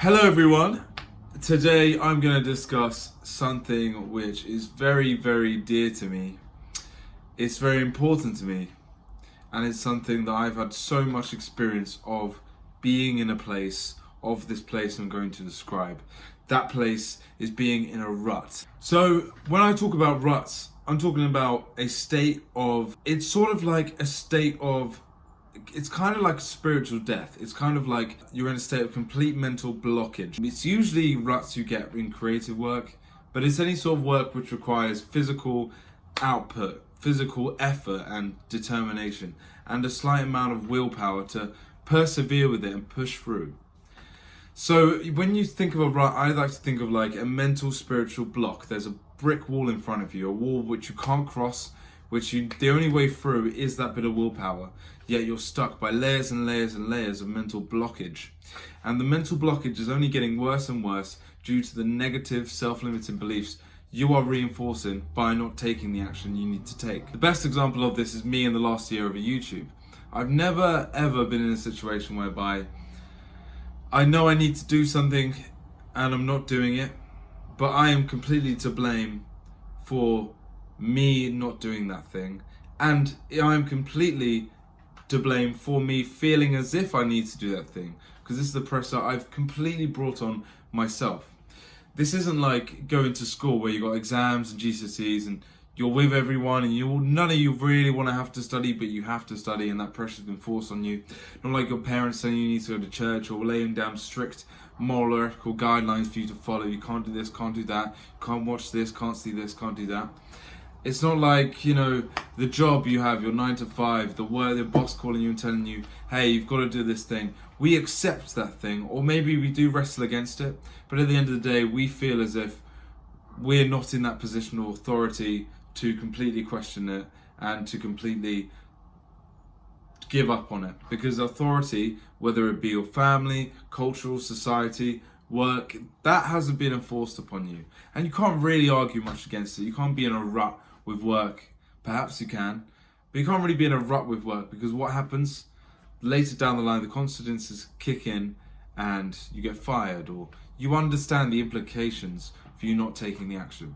Hello everyone. Today I'm going to discuss something which is very, very dear to me. It's very important to me, and it's something that I've had so much experience of being in a place, of this place I'm going to describe. That place is being in a rut. So when I talk about ruts, I'm talking about a state of, it's sort of like a state of, it's kind of like spiritual death. It's kind of like you're in a state of complete mental blockage. It's usually ruts you get in creative work, but it's any sort of work which requires physical output, physical effort and determination, and a slight amount of willpower to persevere with it and push through. So when you think of a rut, I like to think of like a mental spiritual block. There's a brick wall in front of you, a wall which you can't cross, the only way through is that bit of willpower, yet you're stuck by layers and layers and layers of mental blockage. And the mental blockage is only getting worse and worse due to the negative self-limiting beliefs you are reinforcing by not taking the action you need to take. The best example of this is me in the last year of YouTube. I've never ever been in a situation whereby I know I need to do something and I'm not doing it, but I am completely to blame for me not doing that thing, and I'm completely to blame for me feeling as if I need to do that thing, because this is the pressure I've completely brought on myself. This isn't like going to school where you got exams and GCSEs and you're with everyone and none of you really want to have to study, but you have to study and that pressure's been forced on you. Not like your parents saying you need to go to church or laying down strict moral or ethical guidelines for you to follow. You can't do this, can't do that, can't watch this, can't see this, can't do that. It's not like, the job you have, your 9 to 5, the boss calling you and telling you, hey, you've got to do this thing. We accept that thing, or maybe we do wrestle against it, but at the end of the day, we feel as if we're not in that position of authority to completely question it and to completely give up on it. Because authority, whether it be your family, cultural, society, work, that hasn't been enforced upon you. And you can't really argue much against it. You can't be in a rut with work. Perhaps you can, but you can't really be in a rut with work, because what happens later down the line, the consequences kick in and you get fired, or you understand the implications for you not taking the action.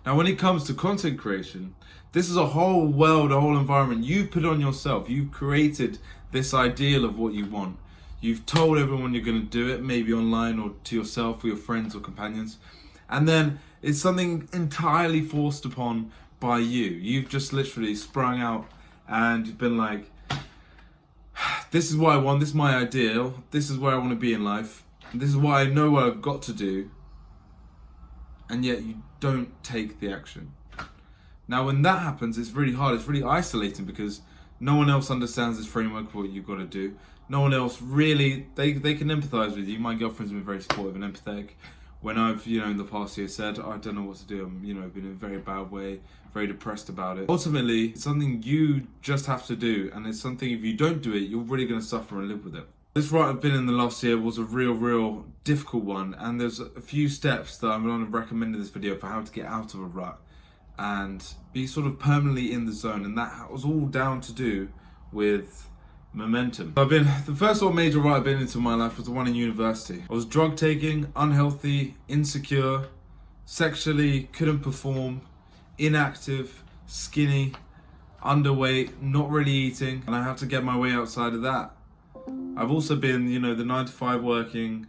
Now, when it comes to content creation, this is a whole world, a whole environment you've put on yourself. You've created this ideal of what you want. You've told everyone you're going to do it, maybe online or to yourself or your friends or companions. And then it's something entirely forced upon by you. You've just literally sprung out and you've been like, this is what I want, this is my ideal, this is where I want to be in life, this is what I know what I've got to do. And yet you don't take the action. Now, when that happens, it's really hard, it's really isolating, because no one else understands this framework of what you've got to do. No one else really, they can empathize with you. My girlfriend's been very supportive and empathetic. When I've, in the past year said, I don't know what to do, I'm, been in a very bad way, very depressed about it. Ultimately, it's something you just have to do, and it's something, if you don't do it, you're really going to suffer and live with it. This rut I've been in the last year was a real difficult one, and there's a few steps that I'm going to recommend in this video for how to get out of a rut and be sort of permanently in the zone, and that was all down to do with momentum. The first sort of major rut I've been into in my life was the one in university. I was drug taking, unhealthy, insecure, sexually couldn't perform, inactive, skinny, underweight, not really eating, and I had to get my way outside of that. I've also been, the 9 to 5 working,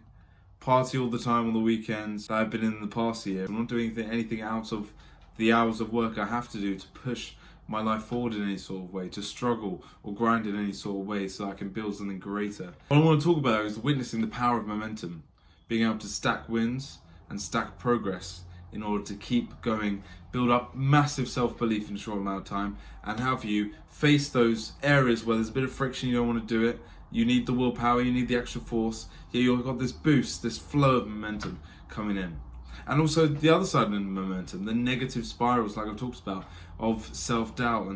party all the time on the weekends that I've been in the past year. I'm not doing anything out of the hours of work I have to do to push my life forward in any sort of way, to struggle or grind in any sort of way so I can build something greater. What I want to talk about is witnessing the power of momentum, being able to stack wins and stack progress in order to keep going, build up massive self-belief in a short amount of time, and have you face those areas where there's a bit of friction, you don't want to do it, you need the willpower, you need the extra force, yet you've got this boost, this flow of momentum coming in. And also the other side of the momentum, the negative spirals like I've talked about, of self-doubt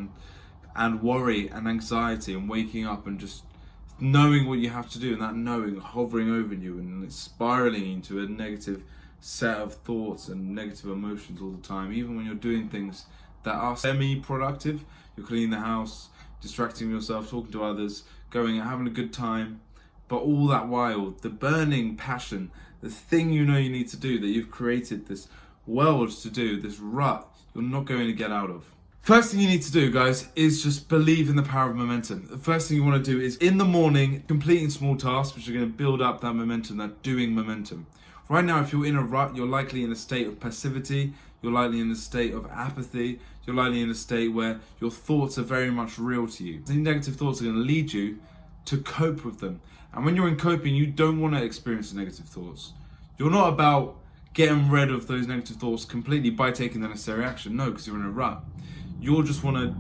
and worry and anxiety and waking up and just knowing what you have to do, and that knowing hovering over you and it's spiraling into a negative set of thoughts and negative emotions all the time. Even when you're doing things that are semi-productive, you're cleaning the house, distracting yourself, talking to others, going and having a good time, But all that while, the burning passion, the thing you know you need to do, that you've created this world to do, this rut, you're not going to get out of. First thing you need to do, guys, is just believe in the power of momentum. The first thing you want to do is, in the morning, completing small tasks which are going to build up that momentum, that doing momentum. Right now, if you're in a rut, you're likely in a state of passivity, you're likely in a state of apathy, you're likely in a state where your thoughts are very much real to you. These negative thoughts are going to lead you to cope with them. And when you're in coping, you don't want to experience the negative thoughts. You're not about getting rid of those negative thoughts completely by taking the necessary action. No, because you're in a rut. You'll just want to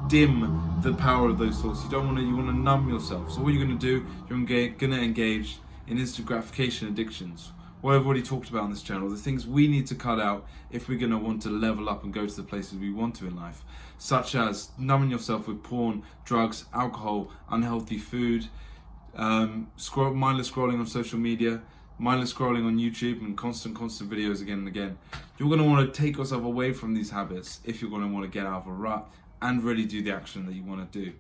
dim the power of those thoughts. You want to numb yourself. So what you're going to do, you're going to engage in instant gratification addictions. What I've already talked about on this channel, the things we need to cut out if we're going to want to level up and go to the places we want to in life, such as numbing yourself with porn, drugs, alcohol, unhealthy food, mindless scrolling on social media, mindless scrolling on YouTube, and constant videos again and again. You're going to want to take yourself away from these habits if you're going to want to get out of a rut and really do the action that you want to do.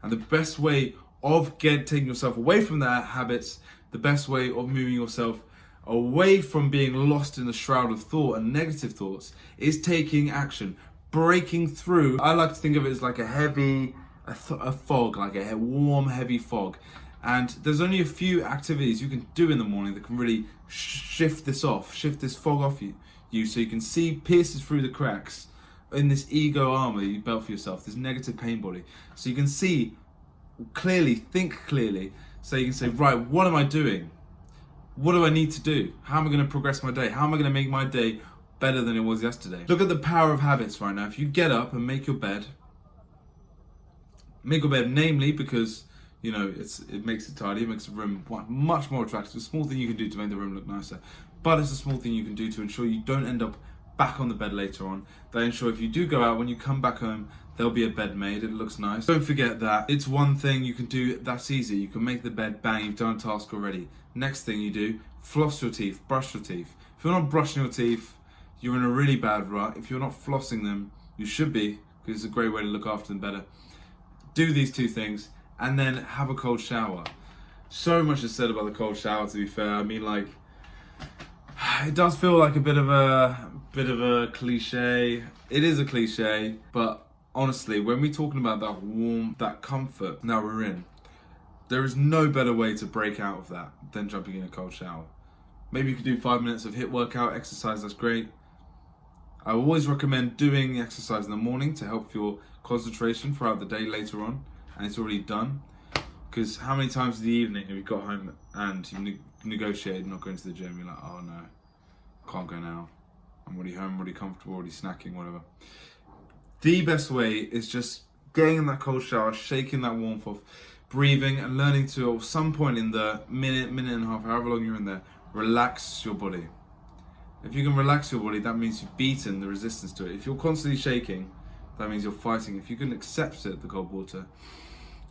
And the best way of taking yourself away from that habits, the best way of moving yourself away from being lost in the shroud of thought and negative thoughts, is taking action, breaking through. I like to think of it as like a fog, like a warm, heavy fog. And there's only a few activities you can do in the morning that can really shift this fog off you, so you can see pierces through the cracks in this ego armor you built for yourself, this negative pain body. So you can see clearly, think clearly, so you can say, right, what am I doing? What do I need to do? How am I going to progress my day? How am I going to make my day better than it was yesterday? Look at the power of habits right now. If you get up and make your bed, namely because it makes it tidy, it makes the room much more attractive. It's a small thing you can do to make the room look nicer, but it's a small thing you can do to ensure you don't end up back on the bed later on. That ensure if you do go out, when you come back home, there'll be a bed made, it looks nice. Don't forget that it's one thing you can do that's easy. You can make the bed, bang, you've done a task already. Next thing you do, floss your teeth, brush your teeth. If you're not brushing your teeth, you're in a really bad rut. If you're not flossing them, you should be, because it's a great way to look after them better. Do these two things, and then have a cold shower. So much is said about the cold shower, to be fair. I mean, like, it does feel like a bit of a cliche. It is a cliche, but honestly, when we're talking about that warmth, that comfort that we're in, there is no better way to break out of that than jumping in a cold shower. Maybe you could do 5 minutes of HIIT workout, exercise, that's great. I always recommend doing exercise in the morning to help your concentration throughout the day later on, and it's already done. Because how many times in the evening have you got home and you negotiated not going to the gym? You're like, oh no, can't go now. I'm already home, already comfortable, already snacking, whatever. The best way is just getting in that cold shower, shaking that warmth off, breathing, and learning to, at some point in the minute and a half, however long you're in there, relax your body. If you can relax your body, that means you've beaten the resistance to it. If you're constantly shaking, that means you're fighting. If you can accept it, the cold water,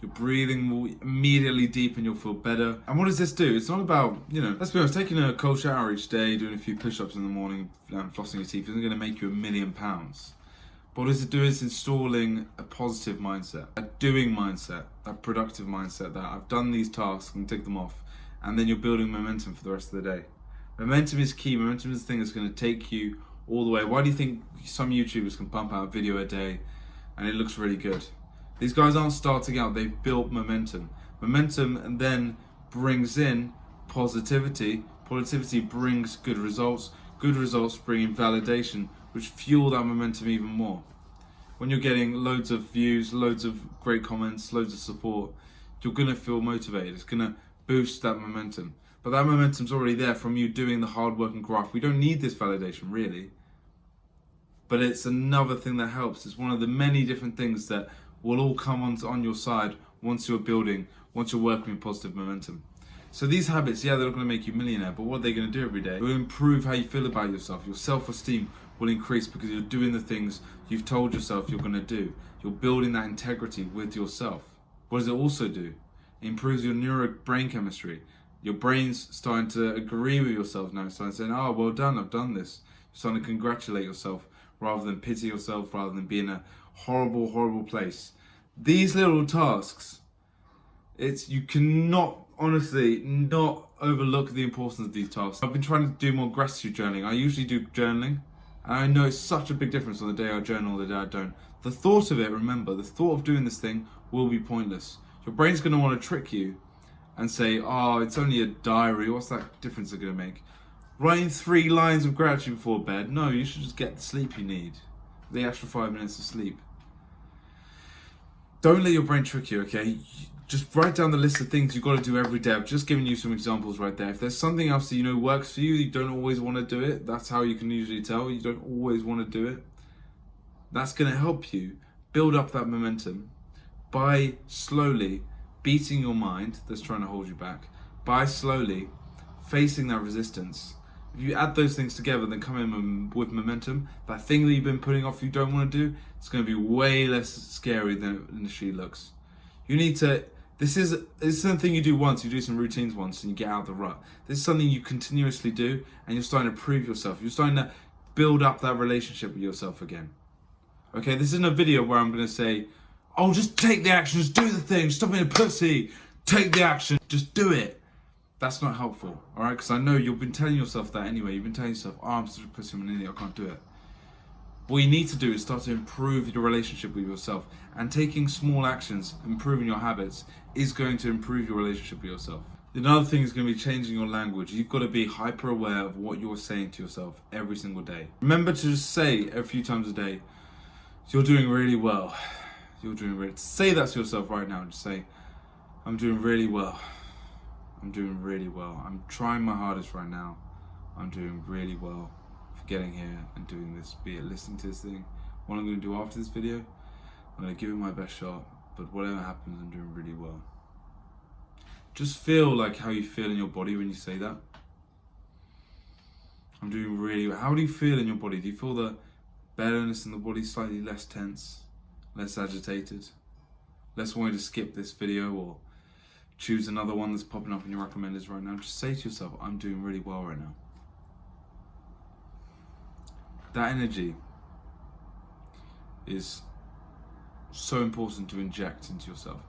your breathing will immediately deepen, you'll feel better. And what does this do? It's not about, let's be honest, taking a cold shower each day, doing a few push-ups in the morning, and flossing your teeth isn't going to make you £1 million. But what does it do? It's installing a positive mindset, a doing mindset, a productive mindset, that I've done these tasks and tick them off. And then you're building momentum for the rest of the day. Momentum is key. Momentum is the thing that's going to take you all the way. Why do you think some YouTubers can pump out a video a day and it looks really good? These guys aren't starting out, they've built momentum. Momentum then brings in positivity. Positivity brings good results. Good results bring in validation, which fuel that momentum even more. When you're getting loads of views, loads of great comments, loads of support, you're going to feel motivated. It's going to boost that momentum. But that momentum's already there from you doing the hard work and graft. We don't need this validation, really. But it's another thing that helps. It's one of the many different things that will all come on your side once you're working with positive momentum. So these habits, they're not going to make you a millionaire, but what are they going to do every day? It will improve how you feel about yourself. Your self-esteem will increase because you're doing the things you've told yourself you're going to do. You're building that integrity with yourself. What does it also do? It improves your brain chemistry. Your brain's starting to agree with yourself now. It's starting to say, oh, well done, I've done this. You're starting to congratulate yourself rather than pity yourself, rather than be in a horrible, horrible place. These little tasks, you cannot honestly not overlook the importance of these tasks. I've been trying to do more gratitude journaling. I usually do journaling, and I know it's such a big difference on the day I journal or the day I don't. The thought of it, remember, the thought of doing this thing will be pointless. Your brain's going to want to trick you and say, oh, it's only a diary, what's that difference it's going to make? Writing 3 lines of gratitude before bed? No, you should just get the sleep you need. The extra 5 minutes of sleep. Don't let your brain trick you, okay? Just write down the list of things you've got to do every day. I've just given you some examples right there. If there's something else that you know works for you, you don't always want to do it. That's how you can usually tell you don't always want to do it. That's going to help you build up that momentum by slowly beating your mind that's trying to hold you back, by slowly facing that resistance. If you add those things together, then come in with momentum, that thing that you've been putting off you don't want to do, it's going to be way less scary than it initially looks. You need to, this is something you do once, you do some routines once and you get out of the rut. This is something you continuously do and you're starting to prove yourself. You're starting to build up that relationship with yourself again. Okay, this isn't a video where I'm going to say, oh, just take the action, just do the thing, stop being a pussy, take the action, just do it. That's not helpful, all right? Because I know you've been telling yourself that anyway. You've been telling yourself, oh, I'm such a pussy, I'm an idiot, I can't do it. What you need to do is start to improve your relationship with yourself. And taking small actions, improving your habits, is going to improve your relationship with yourself. Another thing is going to be changing your language. You've got to be hyper aware of what you're saying to yourself every single day. Remember to just say a few times a day, you're doing really well. You're doing really, say that to yourself right now. Just say, I'm doing really well. I'm doing really well. I'm trying my hardest right now. I'm doing really well for getting here and doing this, be it listening to this thing. What I'm going to do after this video, I'm going to give it my best shot, but whatever happens, I'm doing really well. Just feel like how you feel in your body when you say that. I'm doing really well. How do you feel in your body? Do you feel the betterness in the body, slightly less tense, less agitated, less wanting to skip this video or choose another one that's popping up in your recommenders right now? Just say to yourself, I'm doing really well right now. That energy is so important to inject into yourself.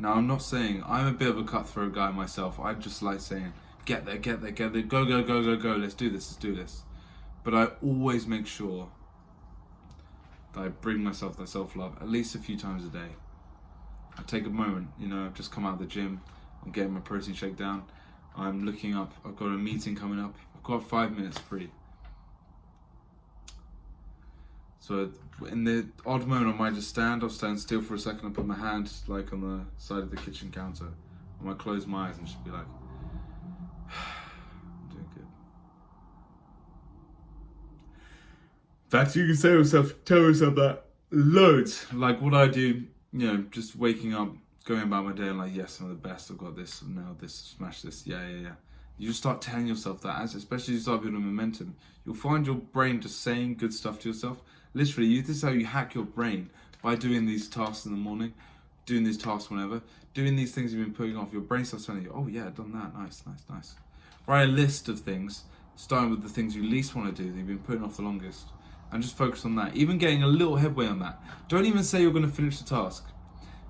Now, I'm not saying, I'm a bit of a cutthroat guy myself. I just like saying, get there, get there, get there, go, go, go, go, go, let's do this, let's do this. But I always make sure that I bring myself that self-love at least a few times a day. I take a moment, I've just come out of the gym, I'm getting my protein shake down, I'm looking up, I've got a meeting coming up, I've got 5 minutes free. So in the odd moment I might just I'll stand still for a second and put my hand like on the side of the kitchen counter. I might close my eyes and just be like, I'm doing good. In fact, you can tell yourself that loads. Like what I do, just waking up, going about my day and like, yes, I'm the best, I've got this, I've nailed this, smash this, yeah. You just start telling yourself that, especially as you start building momentum, you'll find your brain just saying good stuff to yourself. Literally, this is how you hack your brain, by doing these tasks in the morning, doing these tasks whenever, doing these things you've been putting off. Your brain starts telling you, oh yeah, I've done that, nice. Write a list of things, starting with the things you least want to do, that you've been putting off the longest, and just focus on that, even getting a little headway on that. Don't even say you're going to finish the task.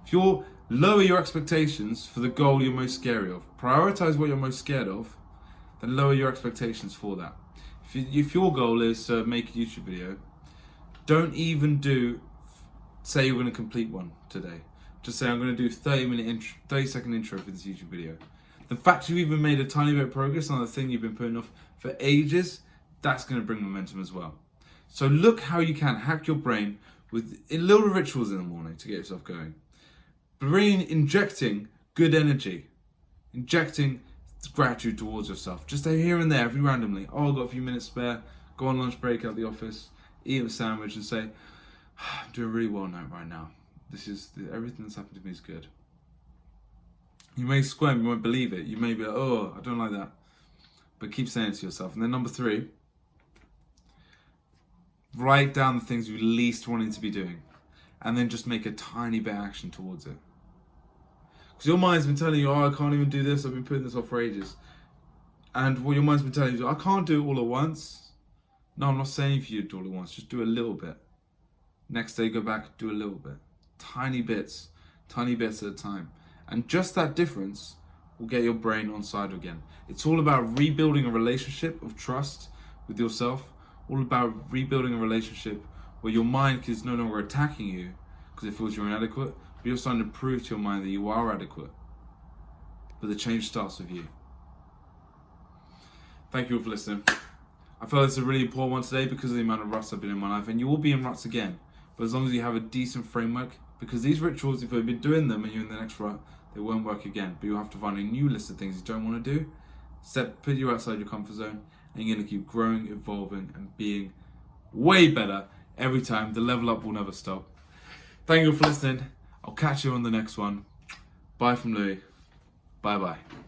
If you're lower your expectations for the goal you're most scary of, prioritize what you're most scared of, then lower your expectations for that. If your goal is to make a YouTube video, don't even say you're going to complete one today. Just say, I'm going to do 30-second intro for this YouTube video. The fact you've even made a tiny bit of progress on the thing you've been putting off for ages, that's going to bring momentum as well. So look how you can hack your brain with little rituals in the morning to get yourself going. Injecting good energy, injecting gratitude towards yourself, just here and there, every randomly. Oh, I've got a few minutes spare, go on lunch break at the office, eat a sandwich and say, I'm doing really well right now. Everything that's happened to me is good. You may squirm, you won't believe it. You may be like, oh, I don't like that. But keep saying it to yourself. And then number 3, write down the things you least wanting to be doing. And then just make a tiny bit of action towards it. Because your mind's been telling you, oh, I can't even do this, I've been putting this off for ages. And what your mind's been telling you, I can't do it all at once. No, I'm not saying for you to do it all at once, just do a little bit. Next day, go back, do a little bit. Tiny bits at a time. And just that difference will get your brain on side again. It's all about rebuilding a relationship of trust with yourself, all about rebuilding a relationship where your mind is no longer attacking you because it feels you're inadequate, but you're starting to prove to your mind that you are adequate. But the change starts with you. Thank you all for listening. I feel it's a really important one today because of the amount of ruts I've been in my life, and you will be in ruts again. But as long as you have a decent framework, because these rituals, if you've been doing them and you're in the next rut, they won't work again. But you'll have to find a new list of things you don't want to do. Put you outside your comfort zone, and you're going to keep growing, evolving, and being way better every time. The level up will never stop. Thank you for listening. I'll catch you on the next one. Bye from Louis. Bye bye.